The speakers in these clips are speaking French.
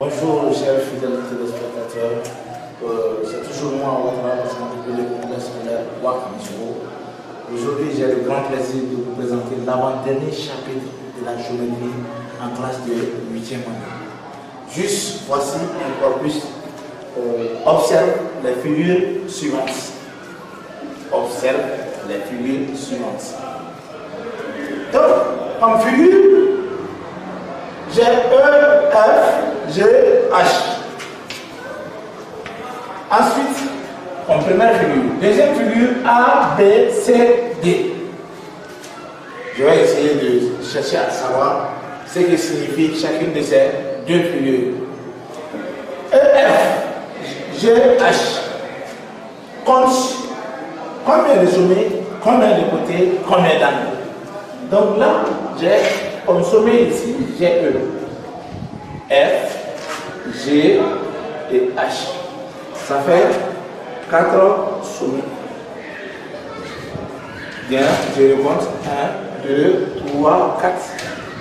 Bonjour chers fidèles téléspectateurs, c'est toujours moi, votre représentant de l'école scolaire Ouakamisoro. Aujourd'hui, j'ai le grand plaisir de vous présenter l'avant-dernier chapitre de la géométrie en classe de 8e année. Juste, voici un corpus. Observe les figures suivantes. Observe les figures suivantes. Donc, comme figure, j'ai E, F, G, H. Ensuite, comme première figure. Deuxième figure, A, B, C, D. Je vais essayer de chercher à savoir ce que signifie chacune de ces deux figures. E, F, G, H. Compte combien de sommets, combien de côtés, combien d'angles. Donc là, j'ai comme sommet ici, j'ai E, F, G et H. Ça fait 4 sommets. Bien, je le compte. 1, 2, 3, 4.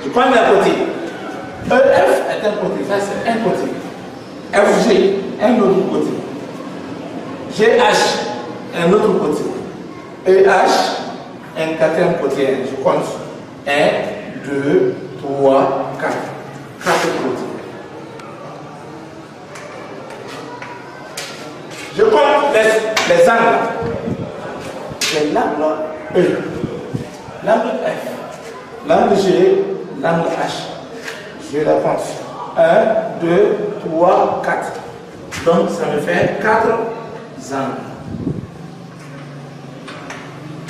Je prends d'un côté. EF est un côté, ça c'est un côté. FG, un autre côté. GH, un autre côté. EH, un quatrième côté. Je compte. 1, 2, 3, 4. 4 côtés. Je compte les angles. J'ai l'angle E, l'angle F, l'angle G, l'angle H. Je les compte. 1, 2, 3, 4. Donc ça me fait 4 angles.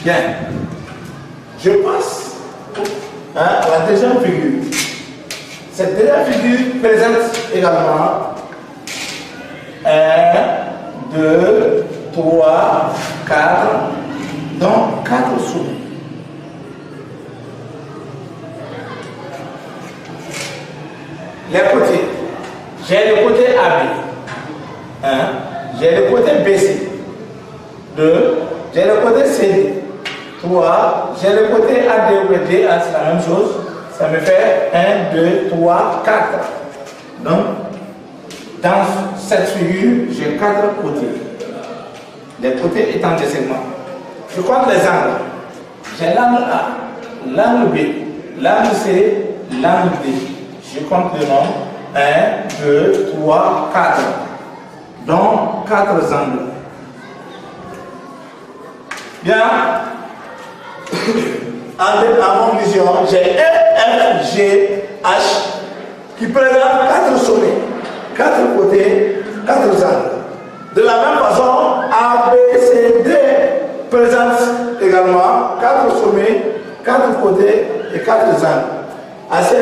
Bien. Je passe à la deuxième figure. Cette deuxième figure présente également 1, 2, 3, 4, donc 4 sommets. Les côtés. J'ai le côté AB. 1. J'ai le côté BC. 2. J'ai le côté CD. 3. J'ai le côté AD, c'est la même chose. Ça me fait 1, 2, 3, 4. Donc, dans cette figure, j'ai 4 côtés. Les côtés étant des segments. Je compte les angles. J'ai l'angle A, l'angle B, l'angle C, l'angle D. Je compte le nom. 1, 2, 3, 4. Donc 4 angles. Bien. En conclusion, j'ai E, F, G, H qui présentent 4 sommets, 4 côtés, 4 angles. De la même façon, A, B, C, D présentent également 4 sommets, 4 côtés et 4 angles. À ce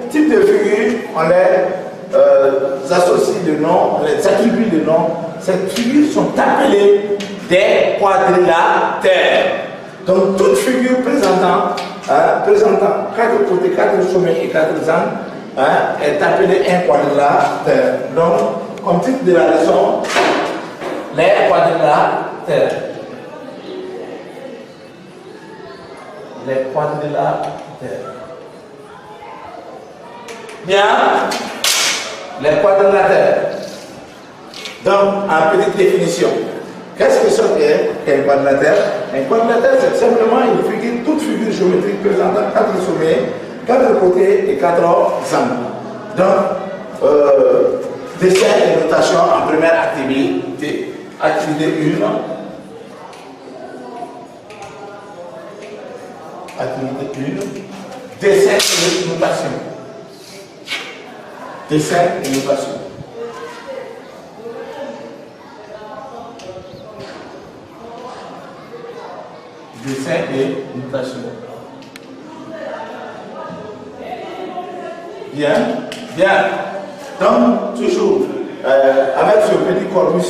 type de figures, on les associe de noms, on les attribue de noms. Ces figures sont appelées des quadrilatères. Donc, toute figure présentant 4 côtés, 4 sommets et 4 angles est appelée un quadrilatère. Donc, comme titre de la leçon, les quadrilatères. Les quadrilatères. Bien, les quadrilatères. Donc, en petite définition, qu'est-ce que c'est qu'un quadrilatère? Un quadrilatère, c'est simplement une figure, toute figure géométrique présentant 4 sommets, 4 côtés et 4 angles. Donc, dessin et notation en première activité. Activité 1. Activité 1. Dessin et notation. Dessin et notation. Dessin et notation. Bien, bien. Donc, toujours, avec ce petit corpus,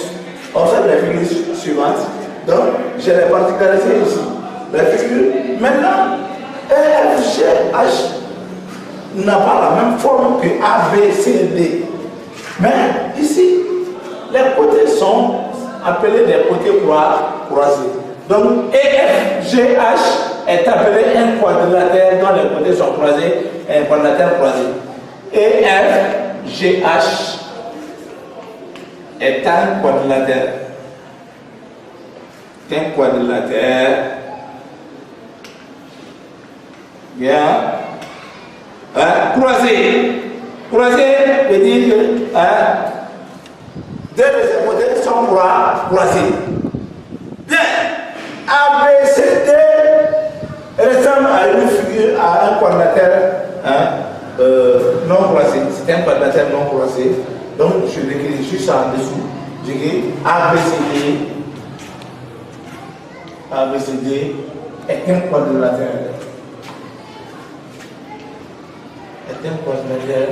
observe les figures suivantes. Donc, j'ai les particularités ici. Les figures, maintenant, E, F, G, H n'a pas la même forme que A, B, C, D. Mais ici, les côtés sont appelés des côtés croisés. Donc, E, F, G, H est appelé un quadrilatère dont les côtés sont croisés, un quadrilatère croisé. E, F, G, H est un quadrilatère. Un quadrilatère. Bien. Croisé. Croisé veut dire que deux de ces côtés sont croisés. Bien. ABCD ressemble à une figure, à un quadrilatère non croisé. C'est un quadrilatère non croisé. Donc je l'écris juste en dessous. J'écris ABCD. ABCD est un quadrilatère. Est un quadrilatère.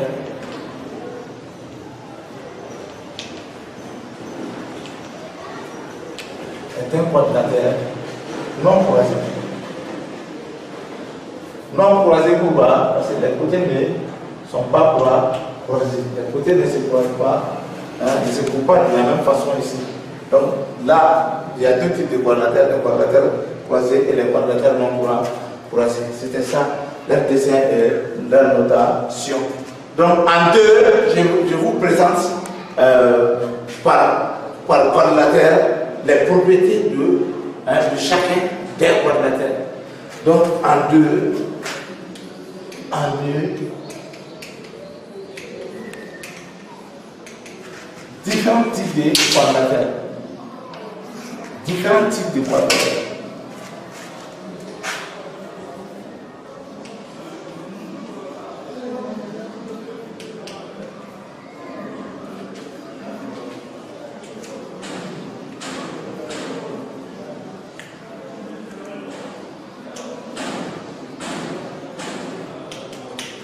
Est un quadrilatère non croisé. Non croisé pourquoi? Parce que les côtés ne sont pas croisés. Les côtés ne se croisent pas. Ils ne se coupent pas de la même façon ici. Donc là, il y a deux types de quadrilatères, les quadrilatères croisés et les quadrilatères non croisés. C'était ça leur dessin et leur notation. Donc en deux, je vous présente par quadrilatère les propriétés de chacun des quadrilatères. Donc en deux, différents types de quadrilatères. Différents types de quadrilatères.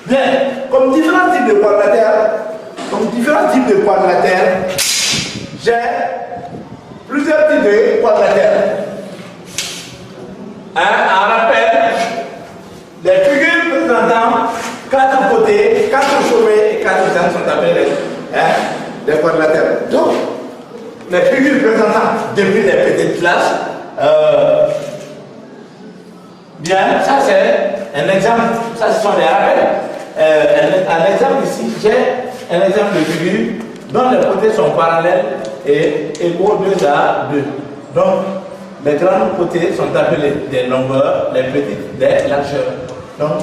Bien, comme différents types de quadrilatères, j'ai plusieurs types de quadrilatères. On rappelle les figures présentant 4 côtés, 4 sommets et 4 angles sont appelés des quadrilatères. Donc, les figures présentant depuis les petites classes, bien, ça c'est un exemple, ça ce sont des rappels. Un exemple ici, j'ai un exemple de figure dont les côtés sont parallèles et égaux 2 à 2. Donc, les grands côtés sont appelés des longueurs, les petites des largeurs. Donc,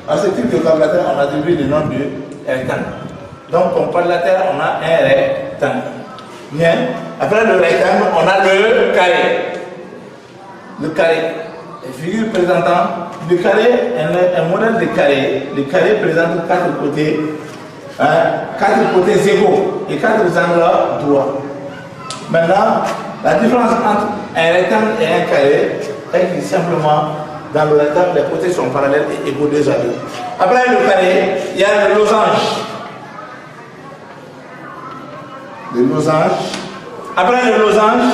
à ce type de quadrilatère, on attribue le nom de rectangle. Donc, comme quadrilatère, on a un rectangle. Bien. Après le rectangle, on a le carré. Le carré. Les figures présentant le carré, un modèle de carré. Le carré présente 4 côtés, 4 côtés égaux et 4 angles droits. Maintenant, la différence entre un rectangle et un carré est que simplement dans le rectangle, les côtés sont parallèles et égaux 2 à 2. Après le carré, il y a le losange. Le losange. Après le losange,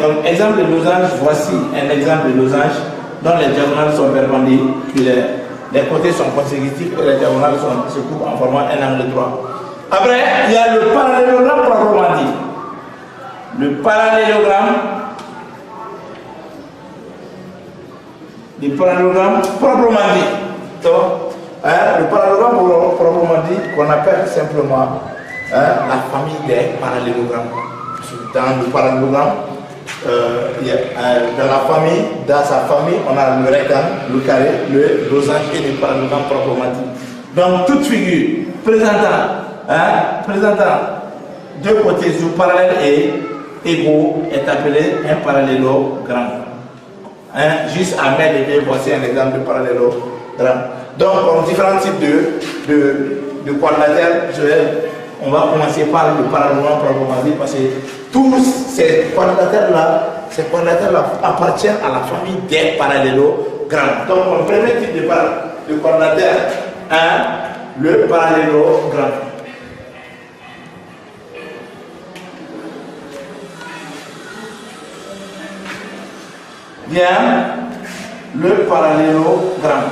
comme exemple de losange, voici un exemple de losange dont les diagonales sont perpendiculaires. Les côtés sont consécutifs et les diagonales se coupent en formant un angle droit. Après, il y a le parallélogramme proprement dit. Le parallélogramme proprement dit. Donc, le parallélogramme proprement dit qu'on appelle simplement la famille des parallélogrammes. Dans le parallélogramme, dans sa famille, on a le rectangle, le carré, le losange et le parallélogramme proprement dit. Donc, toute figure présentant deux côtés sous parallèles et égaux est appelé un parallélogramme. Juste à main levée, voici un exemple de parallélogramme. Donc, on a différents types de quadrilatères. On va commencer par le parallélogramme proprement dit parce que tous ces quadrilatères-là appartiennent à la famille des parallélogrammes. Donc, le premier type de quadrilatère, le parallélogramme. Bien, le parallélogramme.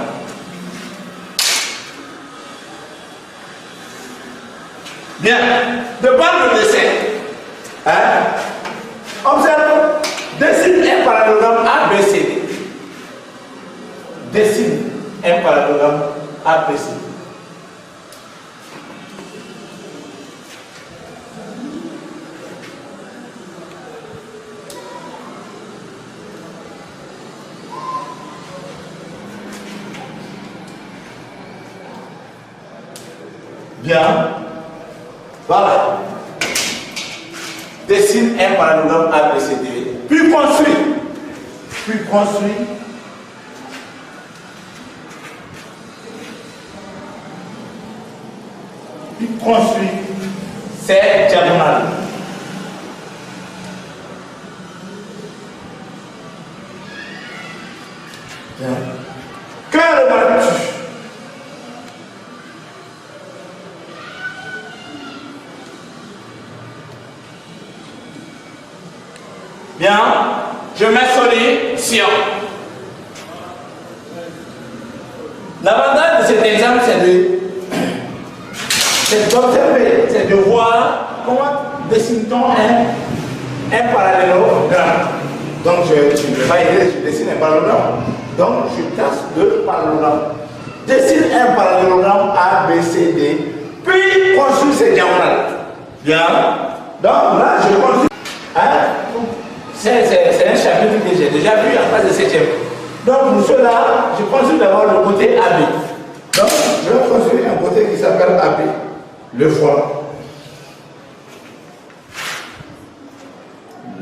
Bien, de par le dessin, observe, dessine un parallélogramme ABCD. Dessine un parallélogramme ABCD. Bien. Voilà. Dessine un parallélogramme ABCD. Puis construit. Puis construit. Puis construit ces diagonales. Bien. Que remarques-tu? Bien, je mets solution. L'avantage de cet exemple, c'est d'observer, c'est de voir comment dessine-t-on un parallélogramme. Donc, je ne vais pas aider, je dessine un parallélogramme. Donc, je trace deux parallélogrammes. Dessine un parallélogramme A, B, C, D, puis construis ces diagonales. Bien. Donc, là, je construis. C'est un chapitre que j'ai déjà vu en phase de 7e. Donc, pour cela, je construis d'abord le côté AB. Donc, je vais construire un côté qui s'appelle AB. Le voilà.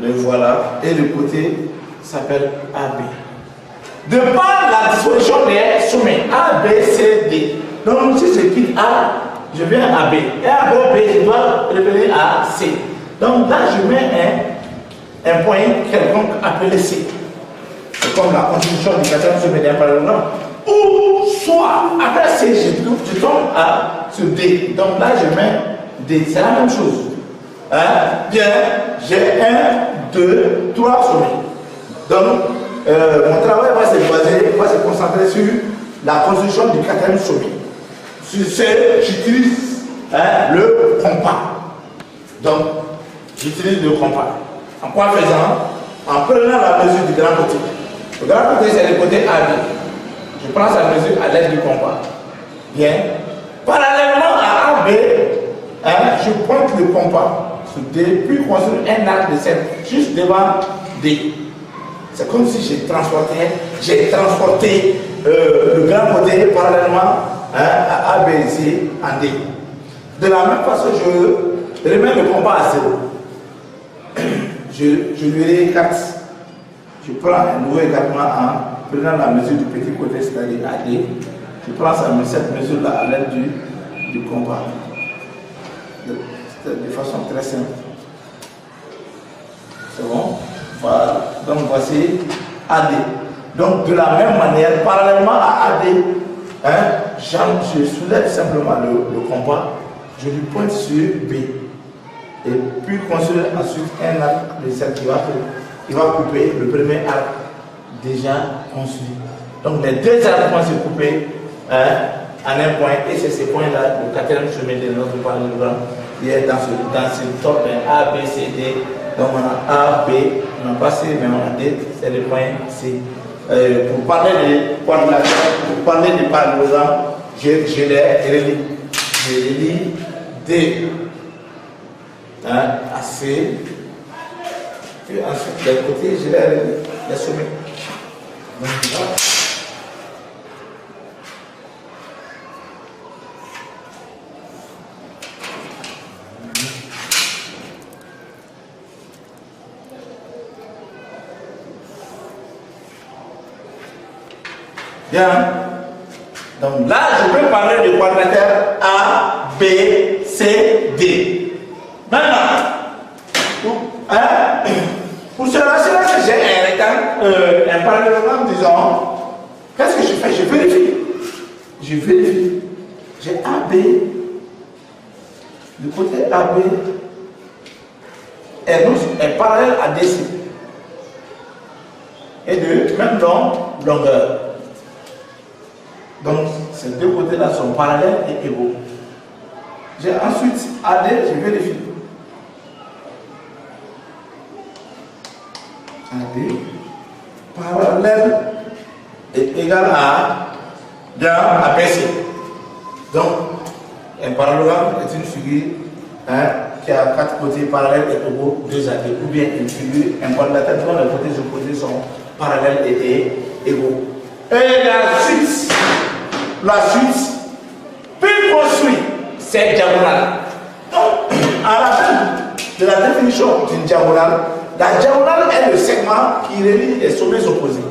Le voilà. Et le côté s'appelle AB. De par la disposition des sommets A, B, C, D. Donc, si je quitte A, je viens à B. Et après B, je dois revenir à C. Donc, là, je mets un point quelconque appelé C. C'est comme la constitution du 4e sommet d'un parallélogramme. Ou soit, après C, je tombe sur D. Donc là, je mets D. C'est la même chose. Bien, j'ai 1, 2, 3 sommets. Donc, mon travail va se concentrer sur la construction du 4e sommet. Sur ce, j'utilise le compas. Donc, j'utilise le compas. En quoi faisant? En prenant la mesure du grand côté. Le grand côté, c'est le côté AB. Je prends sa mesure à l'aide du compas. Bien. Parallèlement à AB, je pointe le compas sur D, puis construire un arc de cercle juste devant D. C'est comme si j'ai transporté le grand côté parallèlement à A, B, C en D. De la même façon, je remets le compas à 0. Je lui écarte. Je prends un nouveau écartement en prenant la mesure du petit côté, c'est-à-dire AD. Je prends cette mesure-là à l'aide du compas. De façon très simple. C'est bon? Voilà. Donc voici AD. Donc de la même manière, parallèlement à AD, je soulève simplement le compas, je lui pointe sur B. Et puis construire ensuite un arc de cercle qui va couper le premier arc déjà construit. Donc les deux arcs vont se couper en un point, et c'est ce point-là, le 4e sommet de notre parallélogramme, qui est dans ce top A, B, C, D. Donc on a A, B, on a pas C, mais on a D, c'est le point C. Pour parler de parallélogramme, je les relis D. À C, puis ensuite de l'autre côté, je vais les sommets. Donc, voilà. Bien. Donc là, je peux parler de quadrilatère A, B, C, D. Maintenant, pour cela que j'ai un rectangle, un parallélogramme, disons, qu'est-ce que je fais? Je vérifie. J'ai AB, le côté AB est parallèle à DC. Et de même longueur. Donc, ces deux côtés-là sont parallèles et égaux. J'ai ensuite AD, je vérifie. AD parallèle est égal à BC. Donc, un parallélogramme est une figure qui a 4 côtés parallèles et égaux, 2 AD, ou bien une figure, un quadrilatère dont les côtés opposés sont parallèles et égaux. Et la suite, puis construit c'est diagonale. Donc, à la fin de la définition d'une diagonale, la diagonale est le segment qui relie les sommets opposés.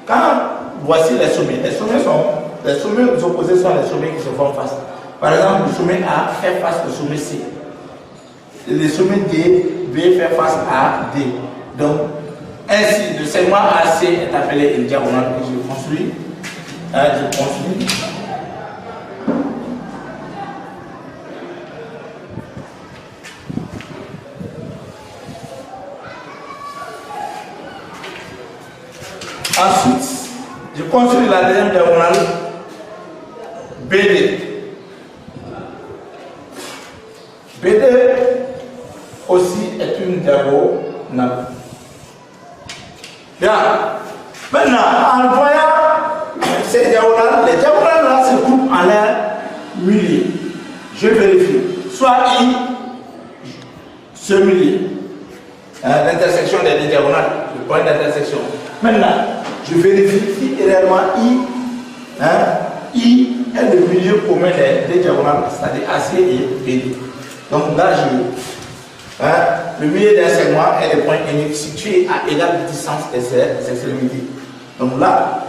Quand voici les sommets opposés sont les sommets qui se font face. Par exemple, le sommet A fait face au sommet C. Le sommet D, B fait face à D. Donc, ainsi, le segment AC est appelé une diagonale que je construis. Ensuite, je construis la deuxième diagonale BD. BD aussi est une diagonale. Bien. Maintenant, en voyant ces diagonales, les diagonales là se coupent en l'air milieu. Je vérifie. Soit I, ce milieu. L'intersection des deux diagonales, le point d'intersection. Maintenant, je vérifie si réellement I est le milieu commun des deux diagonales, c'est-à-dire AC et BD. Donc là, le milieu d'un segment est le point unique situé à égale distance de ses extrémités. Donc là,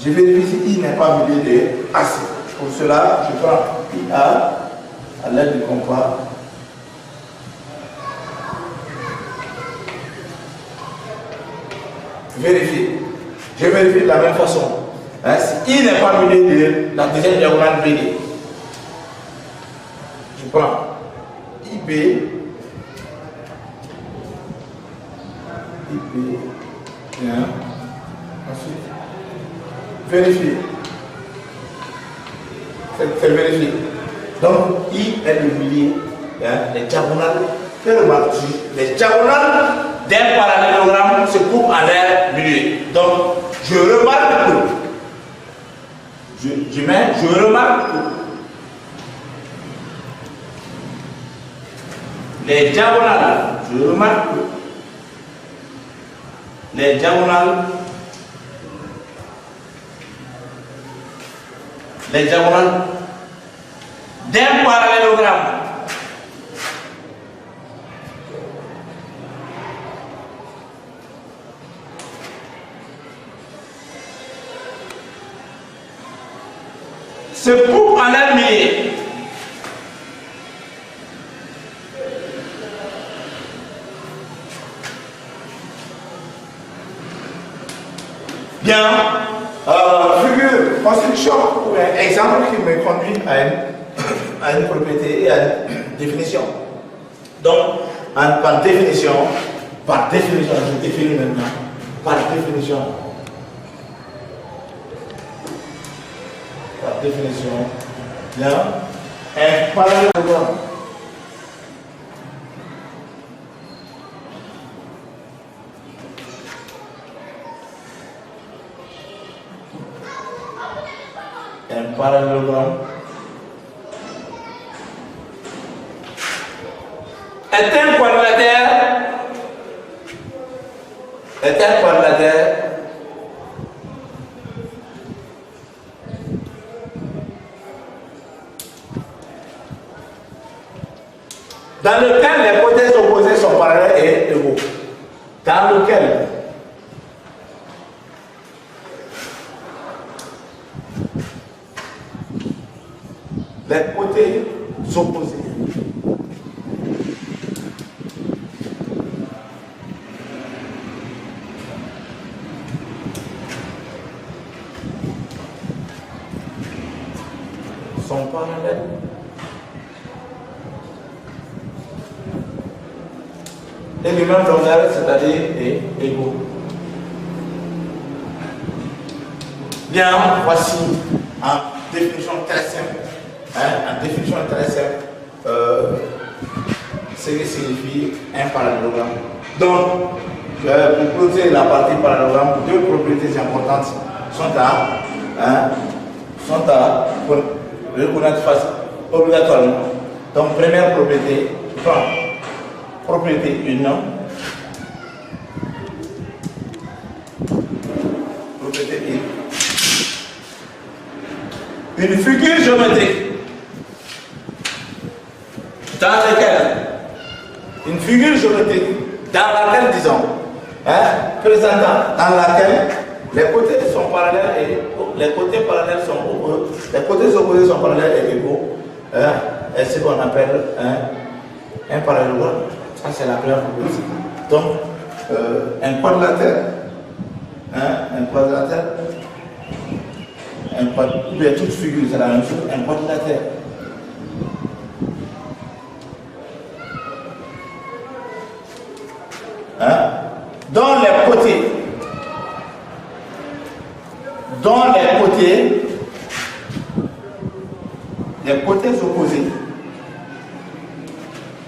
je vérifie si I n'est pas milieu de AC. Pour cela, je prends IA à l'aide du compas. Vérifier. Je vérifie de la même façon. Si I n'est pas milieu de la deuxième diagonale BD, je prends IB, bien. Ensuite, vérifier. C'est vérifier. Donc, I est le milieu. Les diagonales, que remarques-tu? Les diagonales d'un parallélogramme se coupent en l'air milieu. Donc, je remarque que je remarque que les diagonales, je remarque que les diagonales d'un parallélogramme se coupe en l'air milieu. Bien, figure, construction, ou un exemple qui me conduit à une propriété et à une définition. Donc, par définition, je définis maintenant, par définition, bien, un parallélogramme. Un parallélogramme est un quadrilatère dans lequel les côtés opposés sont parallèles et égaux. Dans lequel les côtés opposés sont parallèles et du même longueur, c'est-à-dire égaux. Bien, voici en définition très simple. Ce qui signifie un parallélogramme. Donc, pour closer la partie parallélogramme, deux propriétés importantes sont à reconnaître face obligatoirement. Donc, première propriété, propriété 1. Propriété 1. Une figure géométrique dans lequel une figure géométrique dans laquelle, disons, présentant dans laquelle les côtés sont parallèles et les côtés parallèles sont les côtés opposés sont parallèles et égaux, et ce qu'on appelle un parallélogramme. Ça c'est la première propriété. Donc un quadrilatère, ou bien toute figure, c'est la même chose, un quadrilatère. Dont les côtés opposés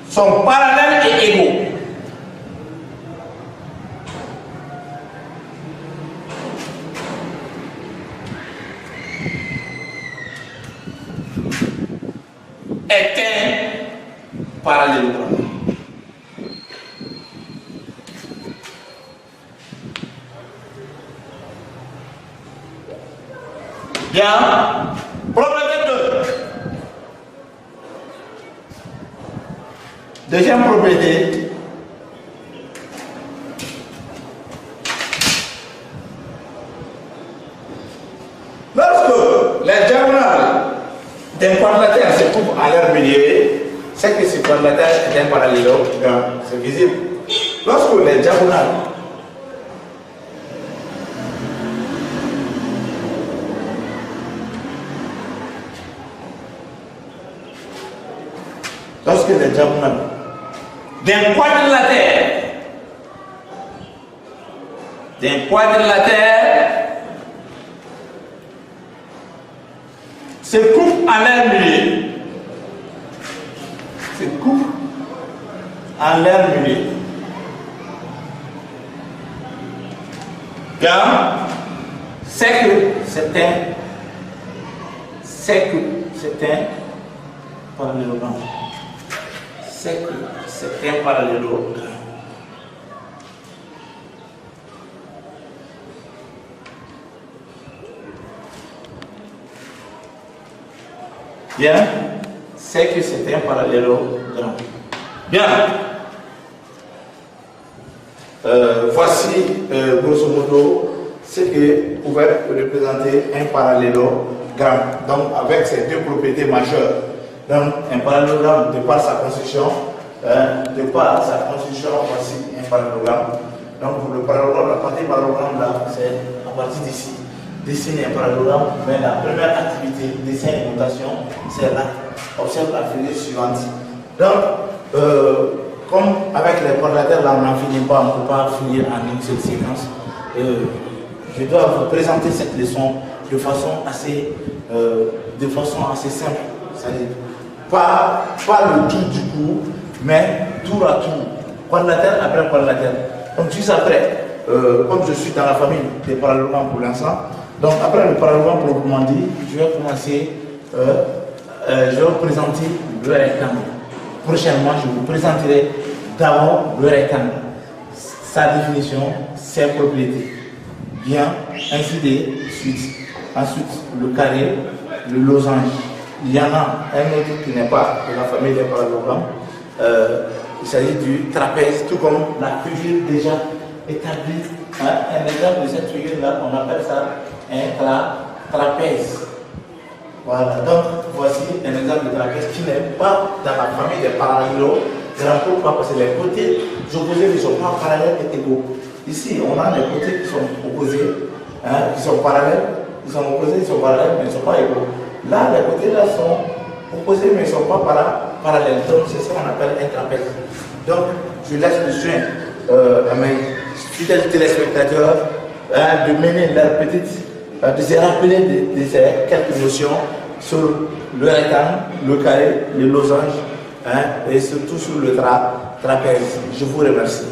sont parallèles et égaux. Est un parallélogramme. Bien. Propriété 2. Deuxième propriété. Lorsque les diagonales d'un quadrilatère se trouvent à leur milieu, c'est que ce quadrilatère est un parallélogramme. C'est visible. Lorsque les diagonales d'un quadrilatère se coupent à leur milieu, Bien, c'est que c'est un parallélogramme. C'est un parallélogramme. Bien, c'est que c'est un parallélogramme. Bien. Voici, grosso modo, ce que pouvait représenter un parallélogramme. Donc, avec ces deux propriétés majeures. Donc, un parallélogramme, de par sa construction, voici un parallélogramme. Donc, pour le parallélogramme, la partie parallélogramme là, c'est à partir d'ici. Dessiner un parallélogramme, mais la première activité, dessin et notation, c'est là. Observe la figure suivante. Donc, comme avec les quadrilatères, là, on n'en finit pas, on ne peut pas finir en une seule séquence. Je dois vous présenter cette leçon de façon assez simple. C'est-à-dire, pas le tout du coup, mais tour à tour, quadrilatère après quadrilatère. Donc juste après, comme je suis dans la famille des parallélogrammes pour l'instant, donc après le parallélogramme proprement dit, je vais commencer, je vais vous présenter le rectangle. Prochainement, je vous présenterai d'abord le rectangle, sa définition, ses propriétés. Bien, ainsi de suite. Ensuite, le carré, le losange. Il y en a un autre qui n'est pas de la famille des parallélogrammes. Il s'agit du trapèze, tout comme la figure déjà établie. Un exemple de cette figure-là, on appelle ça un trapèze. Voilà, donc voici un exemple de trapèze qui n'est pas dans la famille des parallélogrammes. Pourquoi? Parce que les côtés opposés ne sont pas parallèles et égaux. Ici, on a les côtés qui sont opposés, qui sont parallèles, ils sont opposés, ils sont parallèles, mais ils ne sont pas égaux. Là, les côtés là sont opposés, mais ils ne sont pas parallèles. Donc, c'est ça qu'on appelle un trapèze. Donc, je laisse le soin à mes fidèles téléspectateurs de mener leur petite, de se rappeler de ces quelques notions sur le rectangle, le carré, le losange, et surtout sur le trapèze. Je vous remercie.